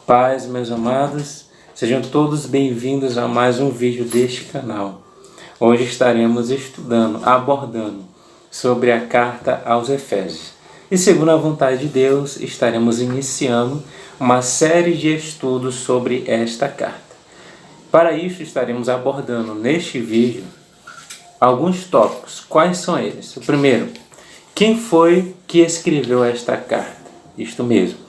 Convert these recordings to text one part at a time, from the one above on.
Paz, meus amados, sejam todos bem-vindos a mais um vídeo deste canal. Hoje estaremos abordando sobre a carta aos Efésios. E segundo a vontade de Deus, estaremos iniciando uma série de estudos sobre esta carta. Para isso, estaremos abordando neste vídeo alguns tópicos. Quais são eles? O primeiro, quem foi que escreveu esta carta? Isto mesmo,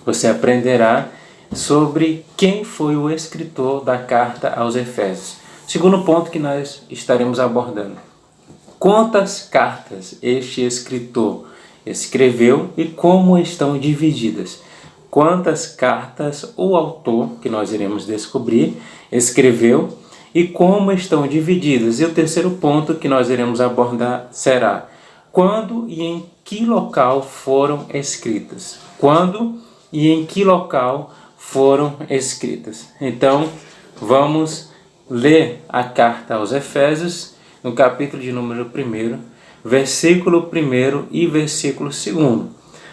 você aprenderá sobre quem foi o escritor da carta aos Efésios. Segundo ponto que nós estaremos abordando, quantas cartas este escritor escreveu e como estão divididas. Quantas cartas o autor, que nós iremos descobrir, escreveu e como estão divididas. E o terceiro ponto que nós iremos abordar será quando e em que local foram escritas. Quando e em que local foram escritas. Então, vamos ler a carta aos Efésios, no capítulo de número 1, versículo 1 e versículo 2.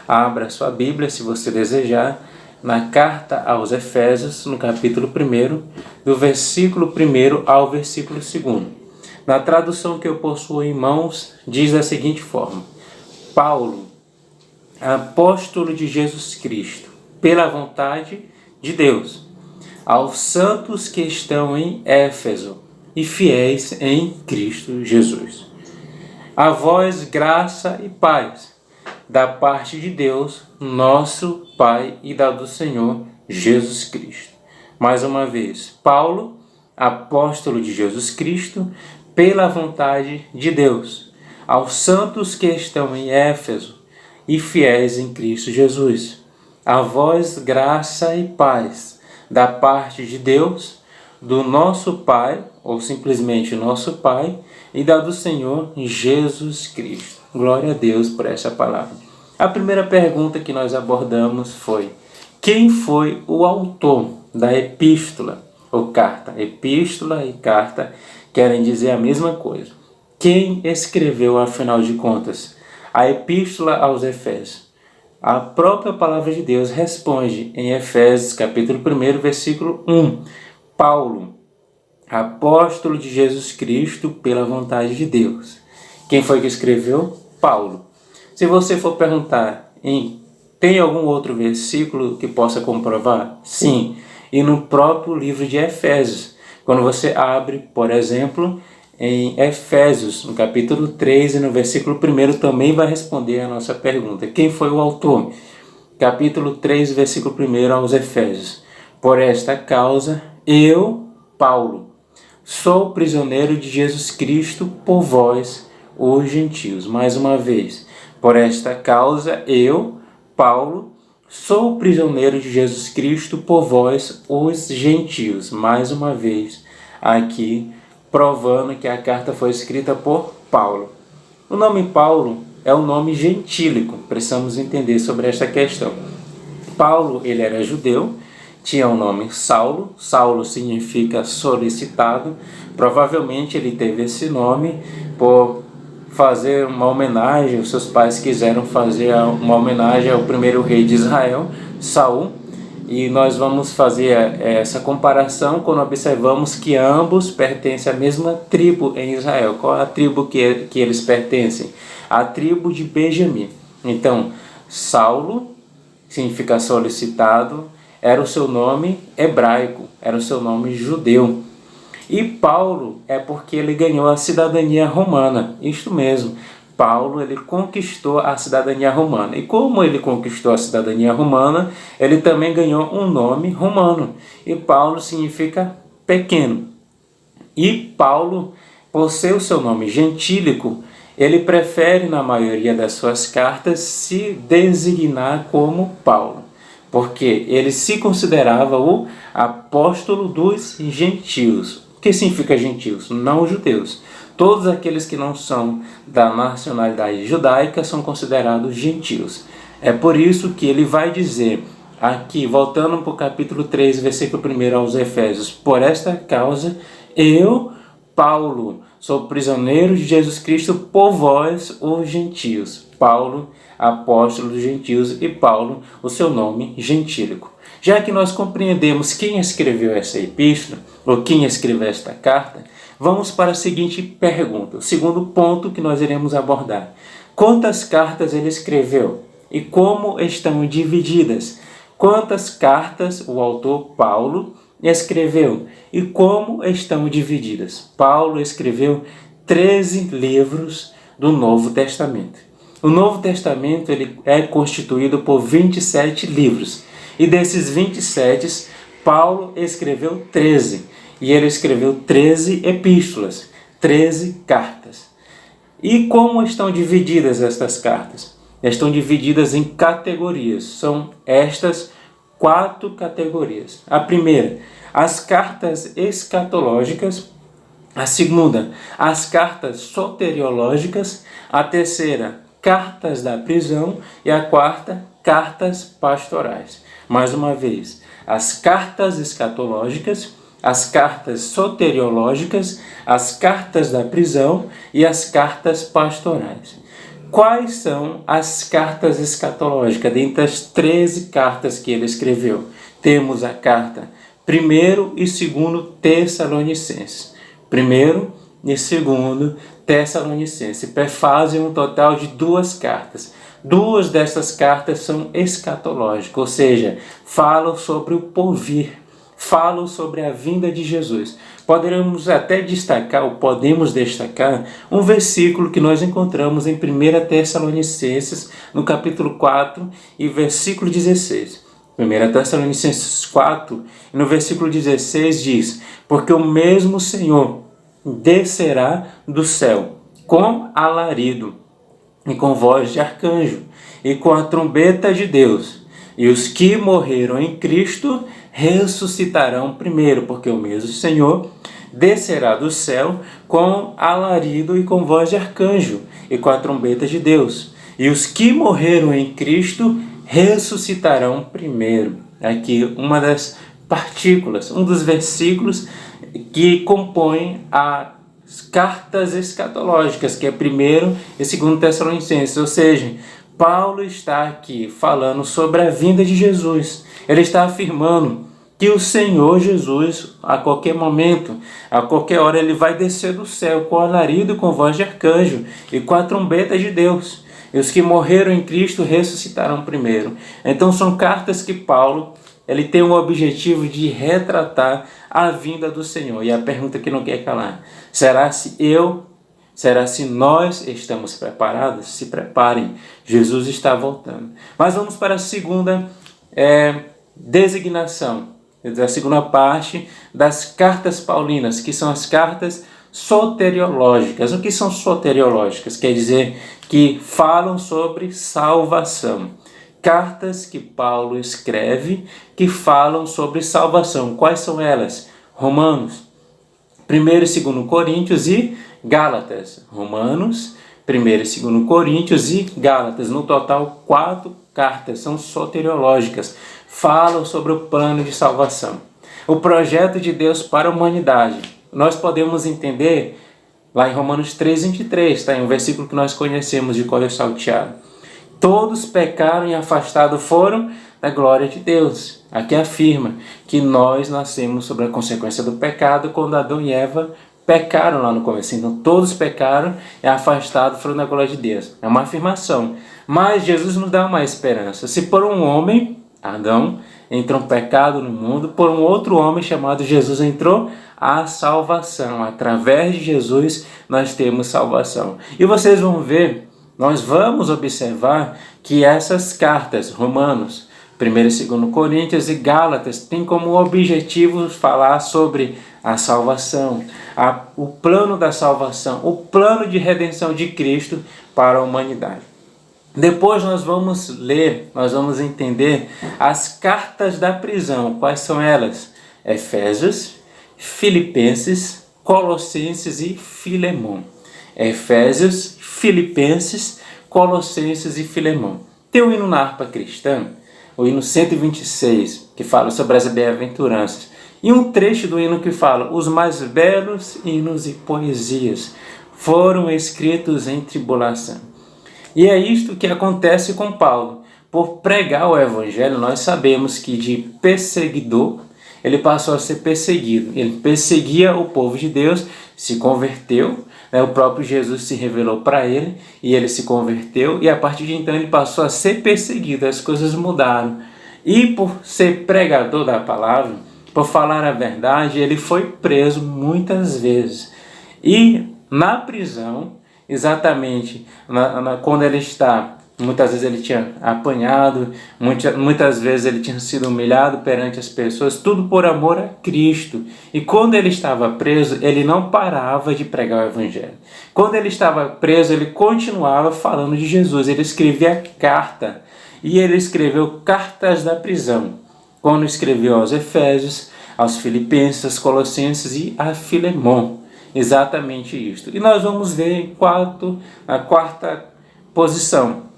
Abra sua Bíblia, se você desejar, na carta aos Efésios, no capítulo 1, do versículo 1 ao versículo 2. Na tradução que eu possuo em mãos, diz da seguinte forma: Paulo, apóstolo de Jesus Cristo, pela vontade de Deus, aos santos que estão em Éfeso e fiéis em Cristo Jesus. A vós graça e paz, da parte de Deus, nosso Pai, e da do Senhor Jesus Cristo. Mais uma vez, Paulo, apóstolo de Jesus Cristo, pela vontade de Deus, aos santos que estão em Éfeso e fiéis em Cristo Jesus. A vós graça e paz, da parte de Deus, do nosso Pai, ou simplesmente nosso Pai, e da do Senhor Jesus Cristo. Glória a Deus por essa palavra. A primeira pergunta que nós abordamos foi: quem foi o autor da epístola ou carta? Epístola e carta querem dizer a mesma coisa. Quem escreveu, afinal de contas, a epístola aos Efésios? A própria palavra de Deus responde em Efésios, capítulo 1, versículo 1. Paulo, apóstolo de Jesus Cristo, pela vontade de Deus. Quem foi que escreveu? Paulo. Se você for perguntar, tem algum outro versículo que possa comprovar? Sim, e no próprio livro de Efésios. Quando você abre, por exemplo, em Efésios, no capítulo 3 e no versículo 1, também vai responder a nossa pergunta. Quem foi o autor? Capítulo 3, versículo 1 aos Efésios. Por esta causa, eu, Paulo, sou prisioneiro de Jesus Cristo por vós, os gentios. Mais uma vez, por esta causa, eu, Paulo, sou prisioneiro de Jesus Cristo por vós, os gentios. Mais uma vez, aqui, provando que a carta foi escrita por Paulo. O nome Paulo é um nome gentílico, precisamos entender sobre esta questão. Paulo, ele era judeu, tinha o nome Saulo. Saulo significa solicitado. Provavelmente ele teve esse nome por fazer uma homenagem, os seus pais quiseram fazer uma homenagem ao primeiro rei de Israel, Saul. E nós vamos fazer essa comparação quando observamos que ambos pertencem à mesma tribo em Israel. Qual é a tribo que eles pertencem? A tribo de Benjamim. Então, Saulo significa solicitado, era o seu nome hebraico, era o seu nome judeu. E Paulo é porque ele ganhou a cidadania romana. Isto mesmo. Paulo, ele conquistou a cidadania romana. E como ele conquistou a cidadania romana, ele também ganhou um nome romano. E Paulo significa pequeno. E Paulo, por ser o seu nome gentílico, ele prefere, na maioria das suas cartas, se designar como Paulo, porque ele se considerava o apóstolo dos gentios. O que significa gentios? Não judeus. Todos aqueles que não são da nacionalidade judaica são considerados gentios. É por isso que ele vai dizer aqui, voltando para o capítulo 3, versículo 1 aos Efésios: por esta causa, eu, Paulo, sou prisioneiro de Jesus Cristo por vós, os gentios. Paulo, apóstolo dos gentios, e Paulo, o seu nome gentílico. Já que nós compreendemos quem escreveu essa epístola, ou quem escreveu esta carta, vamos para a seguinte pergunta, o segundo ponto que nós iremos abordar. Quantas cartas ele escreveu e como estão divididas? Quantas cartas o autor Paulo escreveu e como estão divididas? Paulo escreveu 13 livros do Novo Testamento. O Novo Testamento ele é constituído por 27 livros. E desses 27, Paulo escreveu 13. E ele escreveu 13 epístolas, 13 cartas. E como estão divididas estas cartas? Estão divididas em categorias. São estas 4 categorias. A primeira, as cartas escatológicas. A segunda, as cartas soteriológicas. A terceira, cartas da prisão. E a quarta, cartas pastorais. Mais uma vez, as cartas escatológicas, as cartas soteriológicas, as cartas da prisão e as cartas pastorais. Quais são as cartas escatológicas? Dentre as 13 cartas que ele escreveu, temos a carta 1º e 2º Tessalonicenses. 1º e 2º Tessalonicenses fazem um total de 2 cartas. 2 dessas cartas são escatológicas, ou seja, falam sobre o porvir, falam sobre a vinda de Jesus. Podemos destacar um versículo que nós encontramos em 1 Tessalonicenses, no capítulo 4 e versículo 16. 1 Tessalonicenses 4, no versículo 16 diz: porque o mesmo Senhor descerá do céu com alarido, e com voz de arcanjo, e com a trombeta de Deus, e os que morreram em Cristo ressuscitarão primeiro, porque o mesmo Senhor descerá do céu com alarido e com voz de arcanjo, e com a trombeta de Deus, e os que morreram em Cristo ressuscitarão primeiro. Aqui uma das partículas, um dos versículos que compõem as cartas escatológicas, que é 1º e 2º Tessalonicenses, ou seja, Paulo está aqui falando sobre a vinda de Jesus. Ele está afirmando que o Senhor Jesus, a qualquer momento, a qualquer hora, ele vai descer do céu com alarido, com voz de arcanjo e com a trombeta de Deus. E os que morreram em Cristo ressuscitarão primeiro. Então são cartas que Paulo ele tem o objetivo de retratar a vinda do Senhor. E a pergunta que não quer calar: será se nós estamos preparados? Se preparem, Jesus está voltando. Mas vamos para a segunda designação, a segunda parte das cartas paulinas, que são as cartas soteriológicas. O que são soteriológicas? Quer dizer que falam sobre salvação. Cartas que Paulo escreve que falam sobre salvação. Quais são elas? Romanos, 1º e 2º Coríntios e Gálatas. Romanos, 1º e 2º Coríntios e Gálatas. No total, 4 cartas são soteriológicas. Falam sobre o plano de salvação. O projeto de Deus para a humanidade. Nós podemos entender lá em Romanos 3:23, está em um versículo que nós conhecemos de cor salteado. Todos pecaram e afastados foram da glória de Deus. Aqui afirma que nós nascemos sobre a consequência do pecado quando Adão e Eva pecaram lá no começo. Então todos pecaram e afastados foram da glória de Deus. É uma afirmação. Mas Jesus nos dá uma esperança. Se por um homem, Adão, entrou um pecado no mundo, por um outro homem chamado Jesus entrou a salvação. Através de Jesus nós temos salvação. E vocês vão ver, nós vamos observar que essas cartas, Romanos, 1º e 2º Coríntios e Gálatas, têm como objetivo falar sobre a salvação, o plano da salvação, o plano de redenção de Cristo para a humanidade. Depois nós vamos ler, nós vamos entender as cartas da prisão. Quais são elas? Efésios, Filipenses, Colossenses e Filemão. Efésios, Filipenses, Colossenses e Filemão. Tem o hino na harpa cristã, o hino 126, que fala sobre as bem-aventuranças. E um trecho do hino que fala: os mais belos hinos e poesias foram escritos em tribulação. E é isto que acontece com Paulo. Por pregar o evangelho, nós sabemos que de perseguidor, ele passou a ser perseguido. Ele perseguia o povo de Deus, se converteu, o próprio Jesus se revelou para ele e ele se converteu, e a partir de então ele passou a ser perseguido. As coisas mudaram. E por ser pregador da palavra, por falar a verdade, ele foi preso muitas vezes. E na prisão, exatamente quando ele está, muitas vezes ele tinha apanhado, muitas vezes ele tinha sido humilhado perante as pessoas, tudo por amor a Cristo. E quando ele estava preso, ele não parava de pregar o evangelho. Quando ele estava preso, ele continuava falando de Jesus. Ele escrevia carta, e ele escreveu cartas da prisão. Quando escreveu aos Efésios, aos Filipenses, aos Colossenses e a Filemon. Exatamente isto. E nós vamos ver a quarta posição.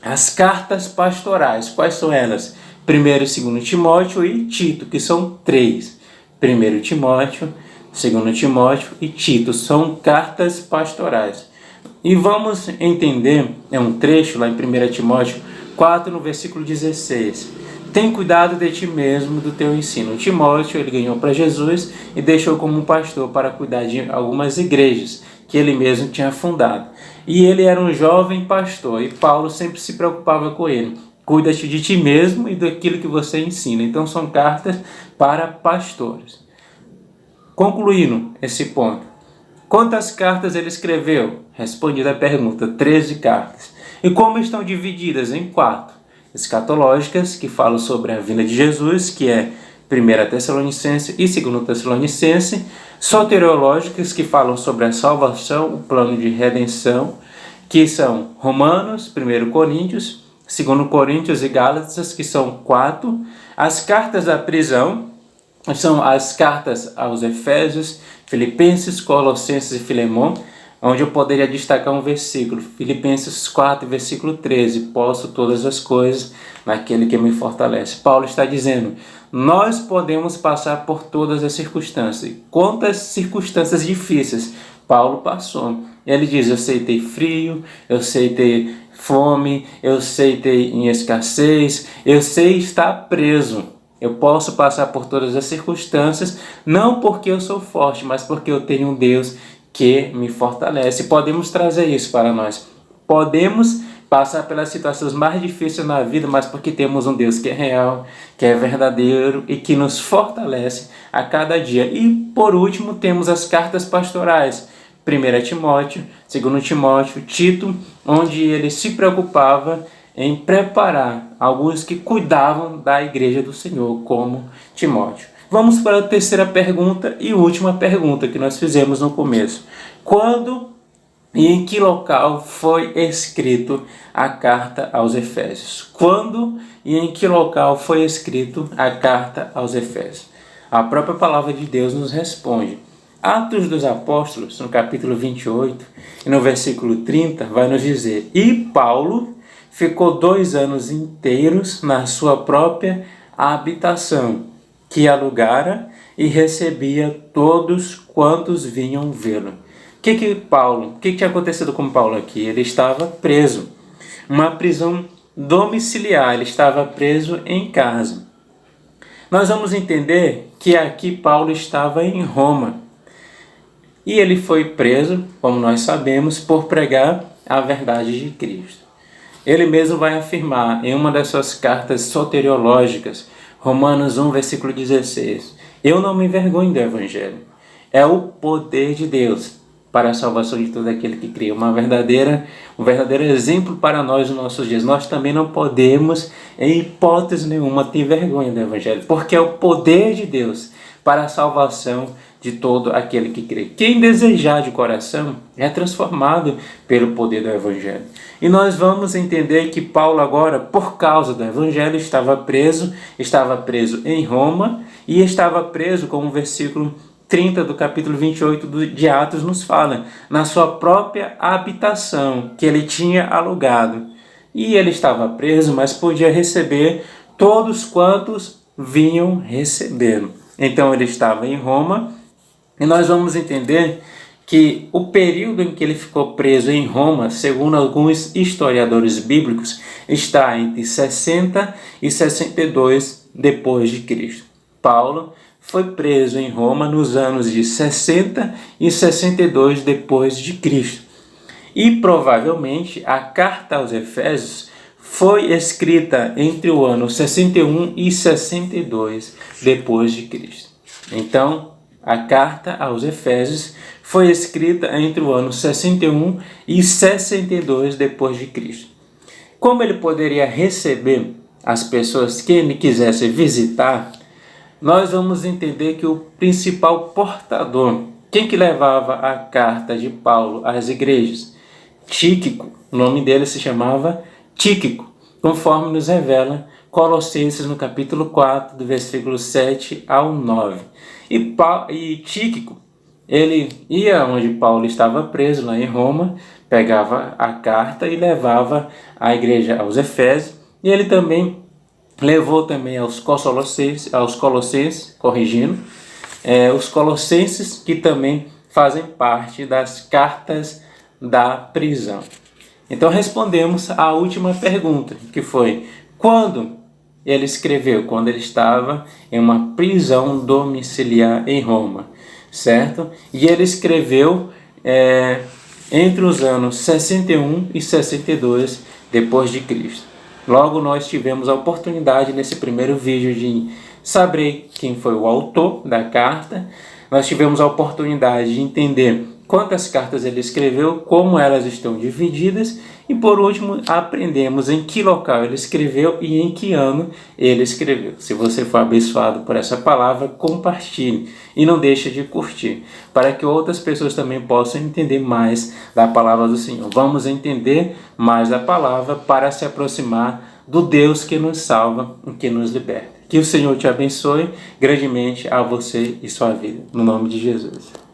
As cartas pastorais. Quais são elas? 1º e 2º Timóteo e Tito, que são 3. 1º Timóteo, 2º Timóteo e Tito. São cartas pastorais. E vamos entender, um trecho lá em 1 Timóteo 4, no versículo 16. Tem cuidado de ti mesmo, do teu ensino. Timóteo, ele ganhou para Jesus e deixou como um pastor para cuidar de algumas igrejas que ele mesmo tinha fundado. E ele era um jovem pastor, e Paulo sempre se preocupava com ele. Cuida-te de ti mesmo e daquilo que você ensina. Então são cartas para pastores. Concluindo esse ponto. Quantas cartas ele escreveu? Respondida a pergunta, 13 cartas. E como estão divididas? Em 4. Escatológicas, que falam sobre a vinda de Jesus, que é 1 Tessalonicense e 2 Tessalonicense. Soteriológicas, que falam sobre a salvação, o plano de redenção, que são Romanos, 1 Coríntios, 2 Coríntios e Gálatas, que são 4. As cartas da prisão são as cartas aos Efésios, Filipenses, Colossenses e Filemon, onde eu poderia destacar um versículo, Filipenses 4, versículo 13, posso todas as coisas naquele que me fortalece. Paulo está dizendo, nós podemos passar por todas as circunstâncias. Quantas circunstâncias difíceis Paulo passou. Ele diz, eu sei ter frio, eu sei ter fome, eu sei ter em escassez, eu sei estar preso. Eu posso passar por todas as circunstâncias, não porque eu sou forte, mas porque eu tenho um Deus que me fortalece. Podemos trazer isso para nós. Podemos passar pelas situações mais difíceis na vida, mas porque temos um Deus que é real, que é verdadeiro e que nos fortalece a cada dia. E, por último, temos as cartas pastorais. 1 Timóteo, 2 Timóteo, Tito, onde ele se preocupava em preparar alguns que cuidavam da igreja do Senhor, como Timóteo. Vamos para a terceira pergunta e última pergunta que nós fizemos no começo. Quando e em que local foi escrito a carta aos Efésios? Quando e em que local foi escrito a carta aos Efésios? A própria palavra de Deus nos responde. Atos dos Apóstolos, no capítulo 28 e no versículo 30, vai nos dizer: E Paulo ficou 2 anos inteiros na sua própria habitação, que alugara e recebia todos quantos vinham vê-lo. O que tinha acontecido com Paulo aqui? Ele estava preso, uma prisão domiciliar, ele estava preso em casa. Nós vamos entender que aqui Paulo estava em Roma, e ele foi preso, como nós sabemos, por pregar a verdade de Cristo. Ele mesmo vai afirmar em uma das suas cartas soteriológicas, Romanos 1, versículo 16, eu não me envergonho do Evangelho, é o poder de Deus para a salvação de todo aquele que crê. Um verdadeiro exemplo para nós nos nossos dias. Nós também não podemos, em hipótese nenhuma, ter vergonha do Evangelho, porque é o poder de Deus para a salvação de todo aquele que crê. Quem desejar de coração é transformado pelo poder do Evangelho. E nós vamos entender que Paulo agora, por causa do Evangelho, estava preso em Roma e estava preso, como o versículo 30 do capítulo 28 de Atos nos fala, na sua própria habitação que ele tinha alugado. E ele estava preso, mas podia receber todos quantos vinham recebê-lo. Então ele estava em Roma, e nós vamos entender que o período em que ele ficou preso em Roma, segundo alguns historiadores bíblicos, está entre 60 e 62 depois de Cristo. Paulo foi preso em Roma nos anos de 60 e 62 depois de Cristo. E provavelmente a carta aos Efésios foi escrita entre o ano 61 e 62 depois de Cristo. Então, a carta aos Efésios foi escrita entre o ano 61 e 62 depois de Cristo. Como ele poderia receber as pessoas que ele quisesse visitar, nós vamos entender que o principal portador, quem que levava a carta de Paulo às igrejas? Tíquico, o nome dele se chamava Tíquico, conforme nos revela Colossenses no capítulo 4, do versículo 7 ao 9. E Tíquico, ele ia onde Paulo estava preso, lá em Roma, pegava a carta e levava à igreja aos Efésios, e ele também levou também aos Colossenses, os Colossenses, que também fazem parte das cartas da prisão. Então respondemos à última pergunta, que foi: quando ele escreveu? Quando ele estava em uma prisão domiciliar em Roma, certo? E ele escreveu entre os anos 61 e 62 depois de Cristo. Logo, nós tivemos a oportunidade nesse primeiro vídeo de saber quem foi o autor da carta. Nós tivemos a oportunidade de entender quantas cartas ele escreveu, como elas estão divididas, e por último aprendemos em que local ele escreveu e em que ano ele escreveu. Se você for abençoado por essa palavra, compartilhe e não deixe de curtir, para que outras pessoas também possam entender mais da palavra do Senhor. Vamos entender mais da palavra para se aproximar do Deus que nos salva e que nos liberta. Que o Senhor te abençoe grandemente a você e sua vida, no nome de Jesus.